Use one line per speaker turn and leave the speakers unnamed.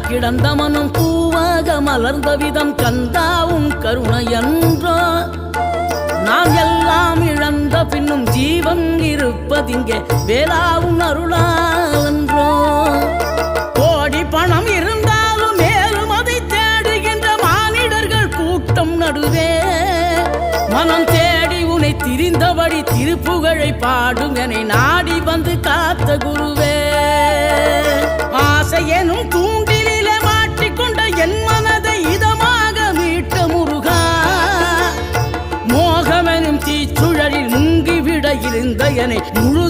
கிடந்த மனம் பூவாக மலர்ந்த விதம் கந்தாவும் கருணையன்றோ நாம் எல்லாம் இழந்த பின்னும் ஜீவன் இருப்பதிங்கே வேளாவும் அருளான்றோ கோடி பணம் இருந்தாலும் மேலும் அதை தேடுகின்ற மானிடர்கள் கூட்டம் நடுவே மனம் தேடி உனை திரிந்தபடி திருப்புகழை பாடும் என நாடி வந்து காத்த குருவே ஆசை எனும் தூண்டிலே மாட்டிக்கொண்ட என் மனதை இதமாக மீட்ட முருகா மோகமெனும் தீச்சுழலில் முங்கிவிட இருந்த என்னை முழு